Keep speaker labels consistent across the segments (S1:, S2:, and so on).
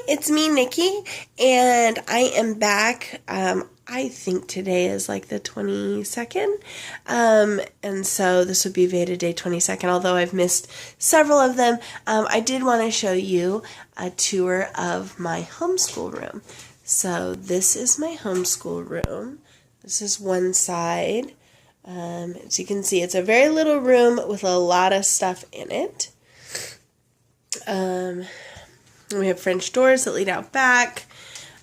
S1: it's me, Nikki, and I am back. I think today is like the 22nd, and so this would be VEDA Day 22nd, although I've missed several of them. I did want to show you a tour of my homeschool room. So this is my homeschool room. This is one side. As you can see, it's a very little room with a lot of stuff in it. We have French doors that lead out back.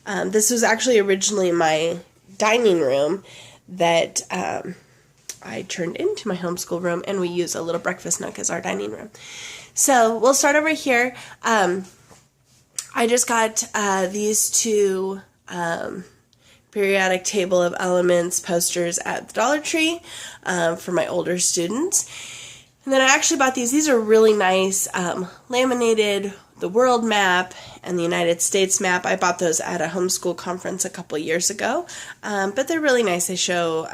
S1: This was actually originally my dining room that I turned into my homeschool room, and we use a little breakfast nook as our dining room. So we'll start over here. I just got these two periodic table of elements posters at the Dollar Tree for my older students. And then I actually bought these. These are really nice, laminated, the world map and the United States map. I bought those at a homeschool conference a couple years ago, but they're really nice. They show,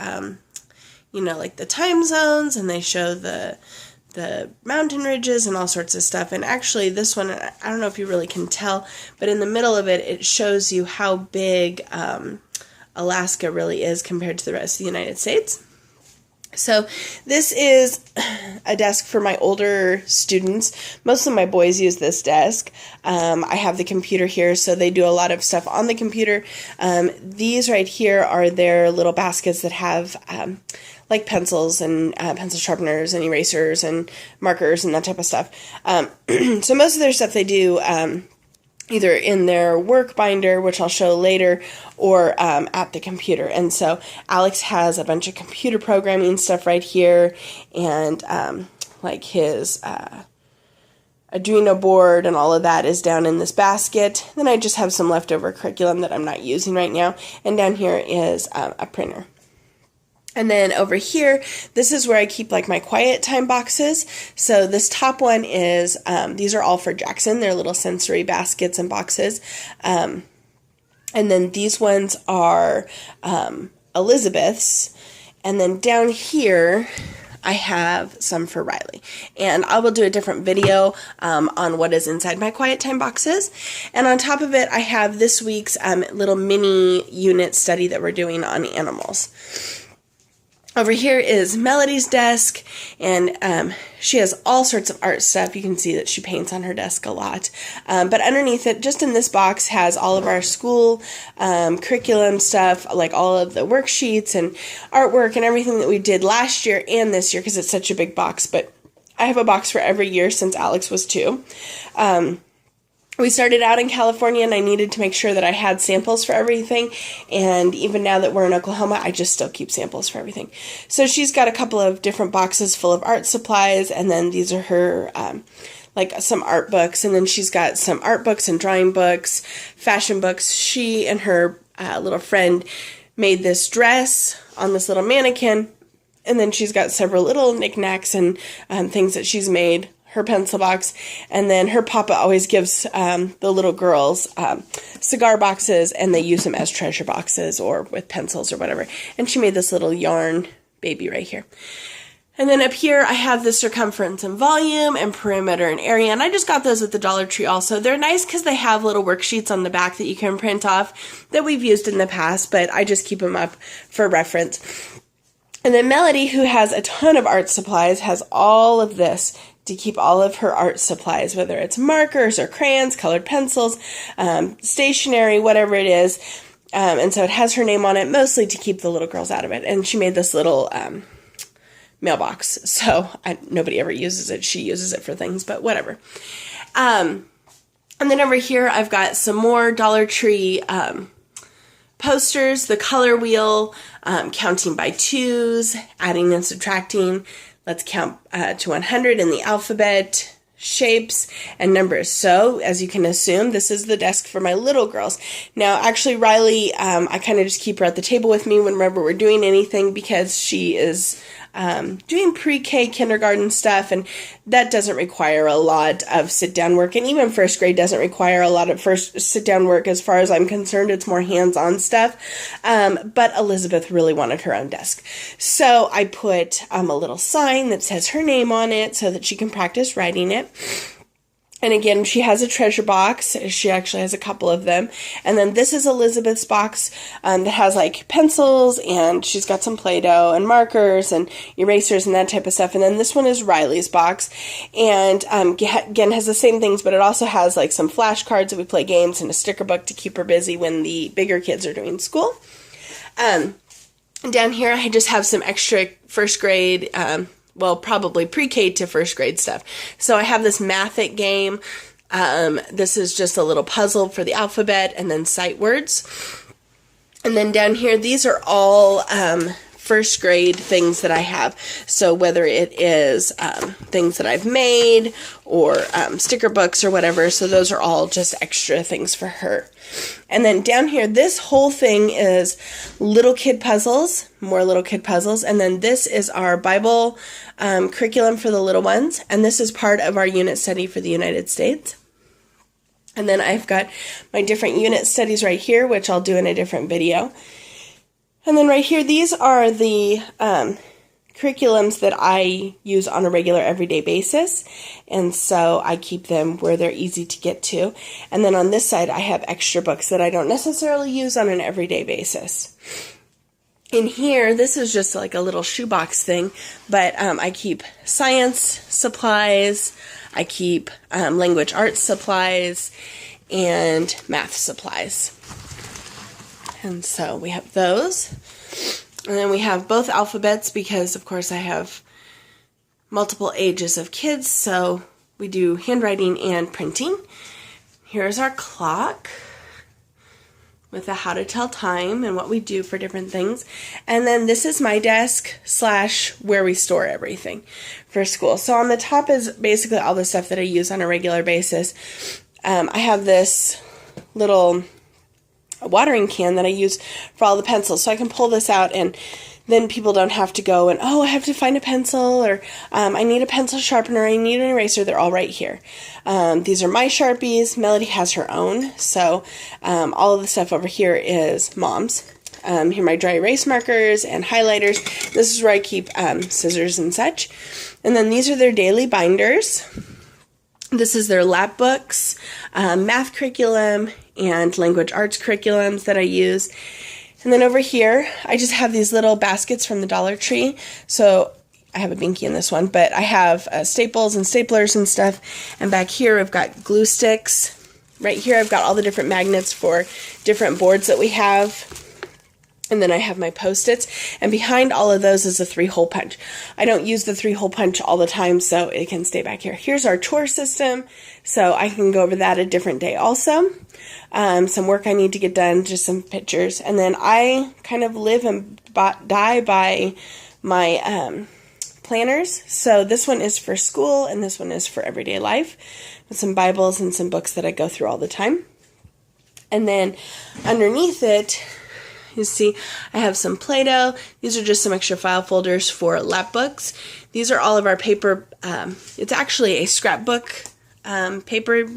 S1: like the time zones, and they show the mountain ridges and all sorts of stuff. And actually this one, I don't know if you really can tell, but in the middle of it, it shows you how big Alaska really is compared to the rest of the United States. So this is a desk for my older students. Most of my boys use this desk. I have the computer here, so they do a lot of stuff on the computer. These right here are their little baskets that have like pencils and pencil sharpeners and erasers and markers and that type of stuff. So most of their stuff they do either in their work binder, which I'll show later, or at the computer. And so Alex has a bunch of computer programming stuff right here, and like his Arduino board and all of that is down in this basket. Then I just have some leftover curriculum that I'm not using right now, and down here is a printer. And then over here, this is where I keep like my quiet time boxes. So this top one is, these are all for Jackson. They're little sensory baskets and boxes. And then these ones are Elizabeth's. And then down here, I have some for Riley. And I will do a different video on what is inside my quiet time boxes. And on top of it, I have this week's little mini unit study that we're doing on animals. Over here is Melody's desk, and she has all sorts of art stuff. You can see that she paints on her desk a lot. But underneath it, just in this box, has all of our school curriculum stuff, like all of the worksheets and artwork and everything that we did last year and this year, because it's such a big box. But I have a box for every year since Alex was 2. We started out in California, and I needed to make sure that I had samples for everything, and even now that we're in Oklahoma, I just still keep samples for everything. So she's got a couple of different boxes full of art supplies, and then these are her, like some art books, and then she's got some art books and drawing books, fashion books. She and her little friend made this dress on this little mannequin, and then she's got several little knickknacks and things that she's made, her pencil box, and then her papa always gives the little girls cigar boxes, and they use them as treasure boxes or with pencils or whatever. And she made this little yarn baby right here. And then up here I have the circumference and volume and perimeter and area, and I just got those at the Dollar Tree also. They're nice because they have little worksheets on the back that you can print off that we've used in the past, but I just keep them up for reference. And then Melody, who has a ton of art supplies, has all of this to keep all of her art supplies, whether it's markers or crayons, colored pencils, stationery, whatever it is. And so it has her name on it, mostly to keep the little girls out of it. And she made this little mailbox. So nobody ever uses it. She uses it for things, but whatever. And then over here, I've got some more Dollar Tree posters, the color wheel, counting by 2s, adding and subtracting. Let's count to 100 in the alphabet, shapes, and numbers. So, as you can assume, this is the desk for my little girls. Now, actually, Riley, I kind of just keep her at the table with me whenever we're doing anything, because she is doing pre-K kindergarten stuff, and that doesn't require a lot of sit-down work, and even first grade doesn't require a lot of first sit-down work as far as I'm concerned. It's more hands-on stuff, but Elizabeth really wanted her own desk. So I put a little sign that says her name on it so that she can practice writing it. And again, she has a treasure box. She actually has a couple of them. And then this is Elizabeth's box that has like pencils, and she's got some Play-Doh and markers and erasers and that type of stuff. And then this one is Riley's box, and again has the same things, but it also has like some flashcards that we play games and a sticker book to keep her busy when the bigger kids are doing school. Down here I just have some extra first grade, well, probably pre-K to first grade stuff. So I have this Mathic game. This is just a little puzzle for the alphabet and then sight words. And then down here, these are all first grade things that I have. So whether it is things that I've made or sticker books or whatever. So those are all just extra things for her. And then down here, this whole thing is little kid puzzles, more little kid puzzles. And then this is our Bible curriculum for the little ones. And this is part of our unit study for the United States. And then I've got my different unit studies right here, which I'll do in a different video. And then right here, these are the curriculums that I use on a regular everyday basis, and so I keep them where they're easy to get to. And then on this side I have extra books that I don't necessarily use on an everyday basis. In here, this is just like a little shoebox thing, but I keep science supplies, I keep language arts supplies, and math supplies. And so we have those. And then we have both alphabets because, of course, I have multiple ages of kids, so we do handwriting and printing. Here's our clock with the how to tell time and what we do for different things. And then this is my desk / where we store everything for school. So on the top is basically all the stuff that I use on a regular basis. I have this little watering can that I use for all the pencils, so I can pull this out, and then people don't have to go and, oh, I have to find a pencil, or I need a pencil sharpener, I need an eraser. They're all right here. These are my Sharpies. Melody has her own, so all of the stuff over here is Mom's. Here are my dry erase markers and highlighters. This is where I keep scissors and such. And then these are their daily binders. This is their lap books, math curriculum, and language arts curriculums that I use. And then over here, I just have these little baskets from the Dollar Tree. So I have a Binky in this one, but I have staples and staplers and stuff. And back here, I've got glue sticks. Right here, I've got all the different magnets for different boards that we have. And then I have my Post-its, and behind all of those is a 3-hole punch. I don't use the 3-hole punch all the time, so it can stay back here. Here's our chore system, so I can go over that a different day also. Some work I need to get done, just some pictures. And then I kind of live and die by my planners. So this one is for school, and this one is for everyday life, with some Bibles and some books that I go through all the time. And then underneath it, you see, I have some Play-Doh. These are just some extra file folders for lap books. These are all of our paper. It's actually a scrapbook paper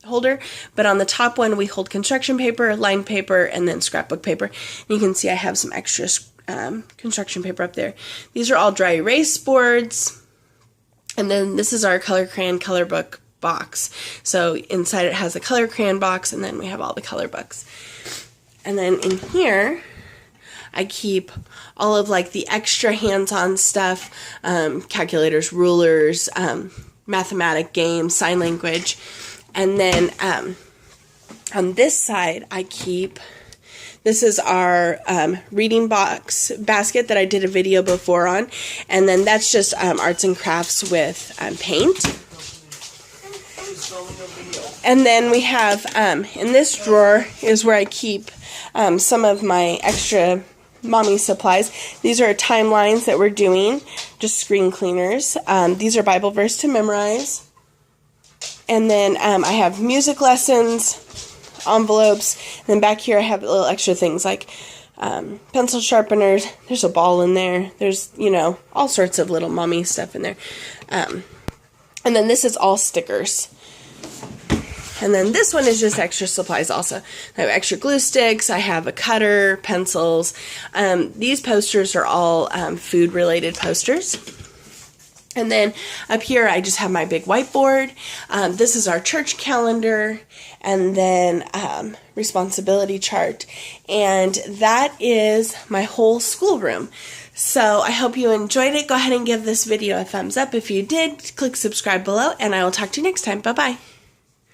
S1: holder, but on the top one we hold construction paper, lined paper, and then scrapbook paper. And you can see I have some extra construction paper up there. These are all dry erase boards. And then this is our color crayon color book box. So inside it has a color crayon box, and then we have all the color books. And then in here, I keep all of like the extra hands-on stuff, calculators, rulers, mathematic games, sign language. And then on this side, I keep, this is our reading box basket that I did a video before on. And then that's just arts and crafts with paint. And then we have, in this drawer is where I keep some of my extra mommy supplies. These are timelines that we're doing, just screen cleaners. These are Bible verse to memorize. And then I have music lessons, envelopes, and then back here I have little extra things like pencil sharpeners. There's a ball in there. There's, you know, all sorts of little mommy stuff in there. And then this is all stickers. And then this one is just extra supplies also. I have extra glue sticks, I have a cutter, pencils. These posters are all food-related posters. And then up here, I just have my big whiteboard. This is our church calendar, and then responsibility chart. And that is my whole schoolroom. So I hope you enjoyed it. Go ahead and give this video a thumbs up. If you did, click subscribe below, and I will talk to you next time. Bye-bye.